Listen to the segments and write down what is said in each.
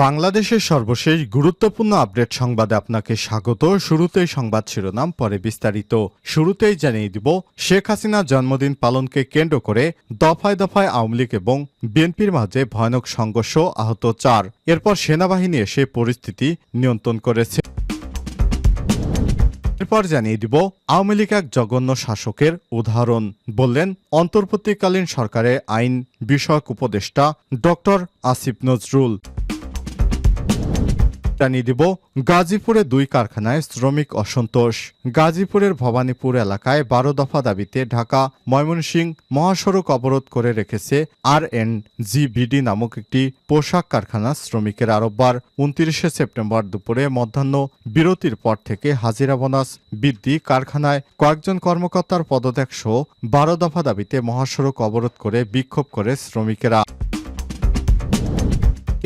বাংলাদেশের সর্বশেষ গুরুত্বপূর্ণ আপডেট সংবাদে আপনাকে স্বাগত। শুরুতেই সংবাদ শিরোনাম, পরে বিস্তারিত। শুরুতেই জানিয়ে দিব, শেখ হাসিনার জন্মদিন পালনকে কেন্দ্র করে দফায় দফায় আওয়ামী লীগ এবং বিএনপির মাঝে ভয়ানক সংঘর্ষ, আহত 4। এরপর সেনাবাহিনী এসে পরিস্থিতি নিয়ন্ত্রণ করেছে। এরপর জানিয়ে দিব, আওয়ামী লীগ এক জঘন্য শাসকের উদাহরণ বললেন অন্তর্বর্তীকালীন সরকারের আইন বিষয়ক উপদেষ্টা ডক্টর আসিফ নজরুল। জানিয়ে দিব, গাজীপুরে 2 কারখানায় শ্রমিক অসন্তোষ। গাজীপুরের ভবানীপুর এলাকায় 12 দফা দাবিতে ঢাকা ময়মনসিংহ মহাসড়ক অবরোধ করে রেখেছে RNGBD নামক একটি পোশাক কারখানা শ্রমিকেরা। রোববার 29 সেপ্টেম্বর দুপুরে মধ্যাহ্ন বিরতির পর থেকে হাজিরা বোনাস বৃদ্ধি, কারখানায় কয়েকজন কর্মকর্তার পদত্যাগ সহ 12 দফা দাবিতে মহাসড়ক অবরোধ করে বিক্ষোভ করে শ্রমিকেরা।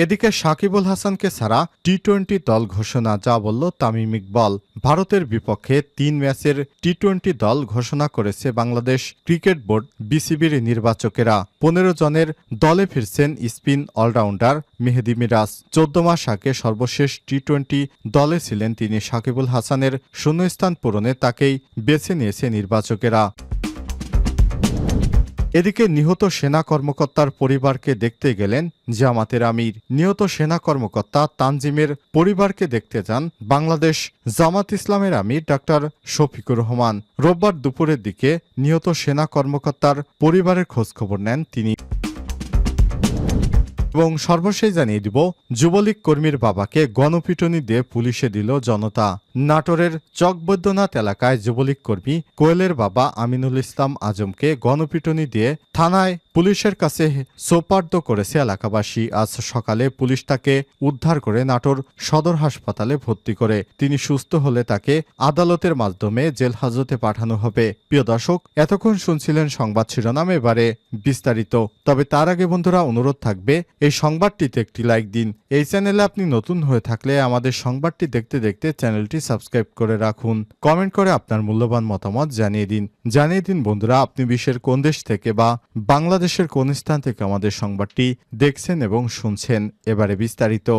এদিকে সাকিবুল হাসানকে ছাড়া টি-20 দল ঘোষণা, যা বলল তামিম ইকবাল। ভারতের বিপক্ষে 3 ম্যাচের টি-20 দল ঘোষণা করেছে বাংলাদেশ ক্রিকেট বোর্ড বিসিবির নির্বাচকেরা। 15 জনের দলে ফিরছেন স্পিন অলরাউন্ডার মেহেদী মিরাজ। 14 মাস আগে সর্বশেষ টি-20 দলে ছিলেন তিনি। সাকিবুল হাসানের শূন্যস্থান পূরণে তাকেই বেছে নিয়েছে নির্বাচকেরা। এদিকে নিহত সেনা কর্মকর্তার পরিবারকে দেখতে গেলেন জামাতের আমির। নিহত সেনা কর্মকর্তা তানজিমের পরিবারকে দেখতে যান বাংলাদেশ জামাত ইসলামের আমির ডাক্তার শফিকুর রহমান। রোববার দুপুরের দিকে নিহত সেনা কর্মকর্তার পরিবারের খোঁজখবর নেন তিনি। এবং সর্বশেষ জানিয়ে দিব, যুবলীগ কর্মীর বাবাকে গণপিটুনি দিয়ে পুলিশে দিল জনতা। নাটোরের চকবৈদ্যনাথ এলাকায় যুবলীগ কর্মী কোয়েলের বাবা আমিনুল ইসলাম আজমকে গণপিটুনি দিয়ে থানায় পুলিশের কাছে সোপর্দ করেছে এলাকাবাসী। আজ সকালে পুলিশ তাকে উদ্ধার করে নাটোর সদর হাসপাতালে ভর্তি করে। তিনি সুস্থ হলে তাকে আদালতের মাধ্যমে জেল হাজতে পাঠানো হবে। প্রিয় দর্শক, এতক্ষণ শুনছিলেন সংবাদ শিরোনাম, এবারে বিস্তারিত। তবে তার আগে বন্ধুরা, অনুরোধ থাকবে এই সংবাদটিতে একটি লাইক দিন। এই চ্যানেলে আপনি নতুন হয়ে থাকলে আমাদের সংবাদটি দেখতে দেখতে চ্যানেলটি সাবস্ক্রাইব করে রাখুন। কমেন্ট করে আপনার মূল্যবান মতামত জানিয়ে দিন বন্ধুরা, আপনি বিশ্বের কোন দেশ থেকে বা বাংলাদেশের কোন স্থান থেকে আমাদের সংবাদটি দেখছেন এবং শুনছেন। এবারে বিস্তারিত।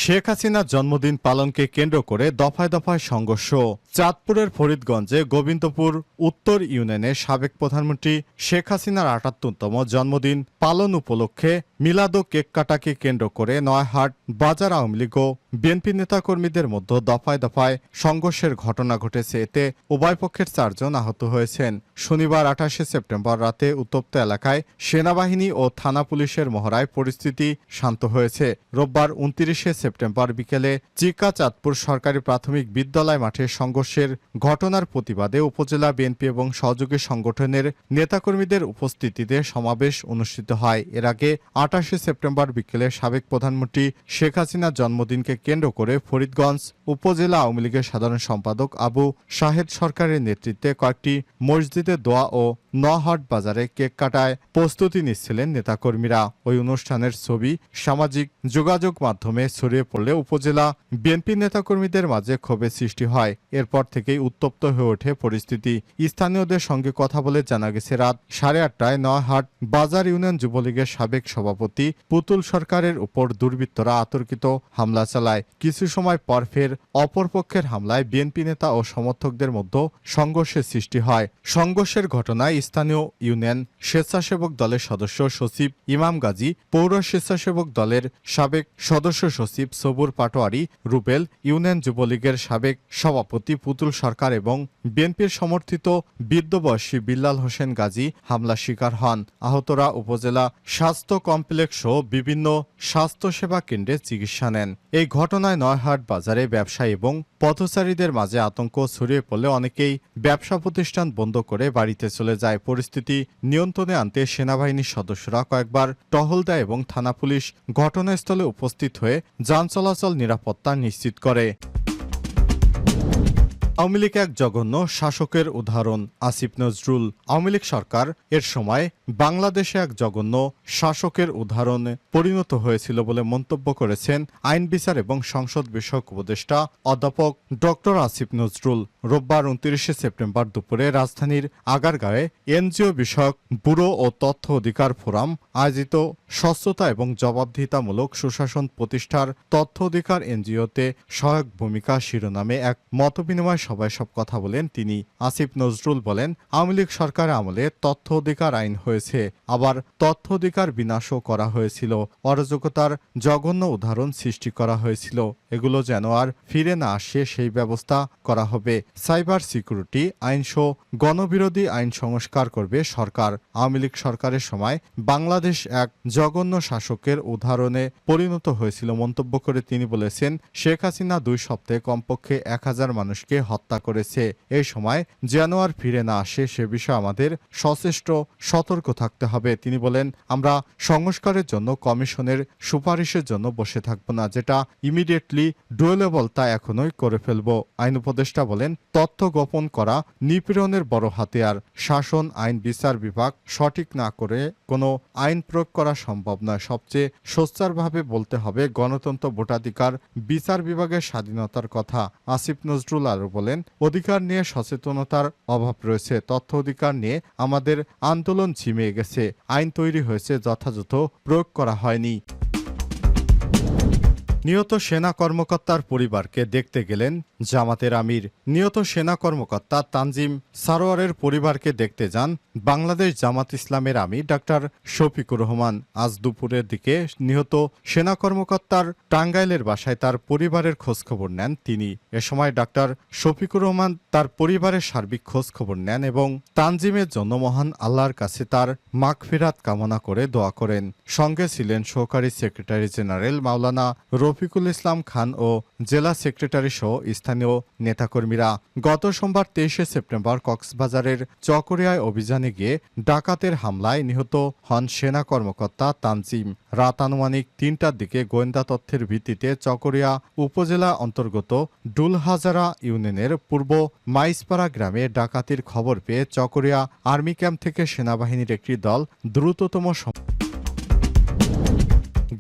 শেখ হাসিনার জন্মদিন পালনকে কেন্দ্র করে দফায় দফায় সংঘর্ষ। চাঁদপুরের ফরিদগঞ্জে গোবিন্দপুর উত্তর ইউনিয়নের সাবেক প্রধানমন্ত্রী শেখ হাসিনার ৭৮তম জন্মদিন পালন উপলক্ষে মিলাদ ও কেক কাটাকে কেন্দ্র করে নয়াহাট বাজার আওয়ামী লীগ ও বিএনপি নেতাকর্মীদের মধ্যে দফায় দফায় সংঘর্ষের ঘটনা ঘটেছে। এতে উভয় পক্ষের 4 জন আহত হয়েছেন। শনিবার 28 সেপ্টেম্বর রাতে উত্তপ্ত এলাকায় সেনাবাহিনী ও থানা পুলিশের মহড়ায় পরিস্থিতি শান্ত হয়েছে। রোববার 29 সেপ্টেম্বর বিকেলে চিকা চাঁদপুর সরকারি প্রাথমিক বিদ্যালয় মাঠে সংঘর্ষের ঘটনার প্রতিবাদে উপজেলা বিএনপি এবং সহযোগী সংগঠনের নেতাকর্মীদের উপস্থিতিতে সমাবেশ অনুষ্ঠিত হয়। এর আগে 28 সেপ্টেম্বর বিকেলে সাবেক প্রধানমন্ত্রী শেখ হাসিনার জন্মদিনকে কেন্দ্র করে ফরিদগঞ্জ উপজেলা আওয়ামী লীগের সাধারণ সম্পাদক আবু শাহেদ সরকারের নেতৃত্বে কয়েকটি মসজিদে দোয়া ও নয়াহাট বাজারে কেক কাটায় প্রস্তুতি নিচ্ছিলেন নেতাকর্মীরা। ওই অনুষ্ঠানের ছবি সামাজিক যোগাযোগ মাধ্যমে ছড়িয়ে পড়লে উপজেলা বিএনপি নেতাকর্মীদের মাঝে ক্ষোভের সৃষ্টি হয়। এরপর থেকেই উত্তপ্ত হয়ে ওঠে পরিস্থিতি। স্থানীয়দের সঙ্গে কথা বলে জানা গেছে, রাত 8:30টায় নয়াহাট বাজার ইউনিয়ন যুবলীগের সাবেক সভাপতি পুতুল সরকারের উপর দুর্বৃত্তরা অতর্কিত হামলা চালায়। কিছু সময় পর ফের অপরপক্ষের হামলায় বিএনপি নেতা ও সমর্থকদের মধ্যে সংঘর্ষের সৃষ্টি হয়। সংঘর্ষের ঘটনায় স্থানীয় ইউনিয়ন স্বেচ্ছাসেবক দলের সদস্য সচিব ইমাম গাজী, পৌর স্বেচ্ছাসেবক দলের সাবেক সদস্য সচিব সবুর পাটোয়ারি, রুবেল, ইউনিয়ন যুবলীগের সাবেক সভাপতি পুতুল সরকার এবং বিএনপির সমর্থিত বৃদ্ধ বয়সী বিল্লাল হোসেন গাজী হামলা শিকার হন। আহতরা উপজেলা স্বাস্থ্য কমপ্লেক্স সহ বিভিন্ন স্বাস্থ্যসেবা কেন্দ্রে চিকিৎসা নেন। এই ঘটনায় নয়াহাট বাজারে ব্যবসায়ী এবং পথচারীদের মাঝে আতঙ্ক ছড়িয়ে পড়লে অনেকেই ব্যবসা প্রতিষ্ঠান বন্ধ করে বাড়িতে চলে যায়। পরিস্থিতি নিয়ন্ত্রণে আনতে সেনাবাহিনীর সদস্যরা কয়েকবার টহল দেয় এবং থানা পুলিশ ঘটনাস্থলে উপস্থিত হয়ে যান চলাচল নিরাপত্তা নিশ্চিত করে। আওয়ামী লীগ এক জঘন্য শাসকের উদাহরণ আসিফ নজরুল। আওয়ামী লীগ সরকার এর সময় বাংলাদেশে এক জঘন্য শাসকের উদাহরণে পরিণত হয়েছিল বলে মন্তব্য করেছেন আইন বিচার এবং সংসদ বিষয়ক উপদেষ্টা অধ্যাপক ডক্টর আসিফ নজরুল। রোববার 29 সেপ্টেম্বর দুপুরে রাজধানীর আগারগাঁয়ে এনজিও বিষয়ক ব্যুরো ও তথ্য অধিকার ফোরাম আয়োজিত স্বচ্ছতা এবং জবাবদিহিতামূলক সুশাসন প্রতিষ্ঠার তথ্য অধিকার এনজিওতে সহায়ক ভূমিকা শিরোনামে এক মতবিনিময় সভায় সব কথা বলেন তিনি। আসিফ নজরুল বলেন, আওয়ামী লীগ সরকারের আমলে তথ্য অধিকার আইন হয়েছে, আবার তথ্য অধিকার বিনাশও করা হয়েছিল, অরাজকতার জঘন্য উদাহরণ সৃষ্টি করা হয়েছিল। এগুলো যেন আর ফিরে না আসে সেই ব্যবস্থা করা হবে। সাইবার সিকিউরিটি আইনসহ গণবিরোধী আইন সংস্কার করবে সরকার। আওয়ামী লীগ সরকারের সময় বাংলাদেশ এক জঘন্য শাসকের উদাহরণে পরিণত হয়েছিল মন্তব্য করে তিনি বলেছেন, শেখ হাসিনা 2 সপ্তাহে কমপক্ষে 1000 মানুষকে হত্যা করেছে। এই সময় যেন আর ফিরে না আসে সে বিষয়ে আমাদের সচেষ্ট সতর্ক থাকতে হবে। তিনি বলেন, আমরা সংস্কারের জন্য কমিশনের সুপারিশের জন্য বসে থাকব না, যেটা ইমিডিয়েটলি ডুয়েলেবল তা এখনই করে ফেলব। আইন উপদেষ্টা বলেন, তথ্য গোপন করা নিপীড়নের বড় হাতিয়ার। শাসন আইন বিচার বিভাগ সঠিক না করে কোনো আইন প্রয়োগ করা সম্ভব নয়। সবচেয়ে সোচ্চারভাবে বলতে হবে গণতন্ত্র, ভোটাধিকার, বিচার বিভাগের স্বাধীনতার কথা। আসিফ নজরুল আরও বলেন, অধিকার নিয়ে সচেতনতার অভাব রয়েছে। তথ্য অধিকার নিয়ে আমাদের আন্দোলন ঝিমিয়ে গেছে। আইন তৈরি হয়েছে, যথাযথ প্রয়োগ করা হয়নি। নিহত সেনা কর্মকর্তার পরিবারকে দেখতে গেলেন জামাতের আমির। নিহত সেনা কর্মকর্তা তানজিম সারোয়ারের পরিবারকে দেখতে যান বাংলাদেশ জামাত ইসলামের আমির ডাক্তার শফিকুর রহমান। আজ দুপুরের দিকে নিহত সেনা কর্মকর্তার টাঙ্গাইলের বাসায় তার পরিবারের খোঁজখবর নেন তিনি। এ সময় ডাক্তার শফিকুর রহমান তার পরিবারের সার্বিক খোঁজখবর নেন এবং তানজিমের জন্য মহান আল্লাহর কাছে তার মাগফিরাত কামনা করে দোয়া করেন। সঙ্গে ছিলেন সহকারী সেক্রেটারি জেনারেল মাওলানা রফিকুল ইসলাম খান ও জেলা সেক্রেটারি সহ স্থানীয় নেতাকর্মীরা। গত সোমবার 23 সেপ্টেম্বর কক্সবাজারের চকরিয়ায় অভিযানে গিয়ে ডাকাতের হামলায় নিহত হন সেনা কর্মকর্তা তানজিম। রাত আনুমানিক 3টার দিকে গোয়েন্দা তথ্যের ভিত্তিতে চকরিয়া উপজেলা অন্তর্গত ডুলহাজারা ইউনিয়নের পূর্ব মাইসপাড়া গ্রামে ডাকাতির খবর পেয়ে চকরিয়া আর্মি ক্যাম্প থেকে সেনাবাহিনীর একটি দল দ্রুততম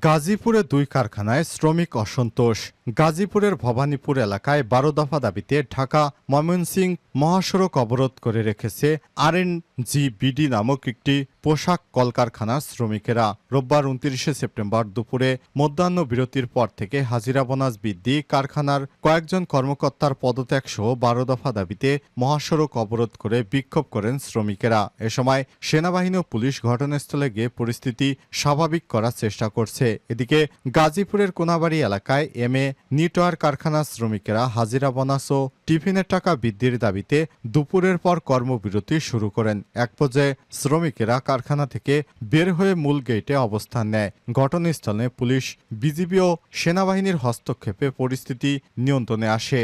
গাজীপুরে 2 কারখানায় শ্রমিক অসন্তোষ। গাজীপুরের ভবানীপুর এলাকায় 12 দফা দাবিতে ঢাকা ময়মনসিংহ মহাসড়ক অবরোধ করে রেখেছে RNGBD নামক একটি পোশাক কলকারখানার শ্রমিকেরা। রোববার 29 সেপ্টেম্বর দুপুরে মধ্যাহ্ন বিরতির পর থেকে হাজিরা বোনাস বৃদ্ধি, কারখানার কয়েকজন কর্মকর্তার পদত্যাগ সহ 12 দফা দাবিতে মহাসড়ক অবরোধ করে বিক্ষোভ করেন শ্রমিকেরা। এ সময় সেনাবাহিনী ও পুলিশ ঘটনাস্থলে গিয়ে পরিস্থিতি স্বাভাবিক করার চেষ্টা করছে। এদিকে গাজীপুরের কোনাবাড়ি এলাকায় MA নিটওয়ার কারখানার শ্রমিকেরা হাজিরা বোনাস ও টিফিনের টাকা বৃদ্ধির দাবিতে দুপুরের পর কর্মবিরতি শুরু করেন। এক পর্যায়ে শ্রমিকেরা কারখানা থেকে বের হয়ে মূল গেটে অবস্থান নেয়। ঘটনাস্থলে পুলিশ, বিজিবি ও সেনাবাহিনীর হস্তক্ষেপে পরিস্থিতি নিয়ন্ত্রণে আসে।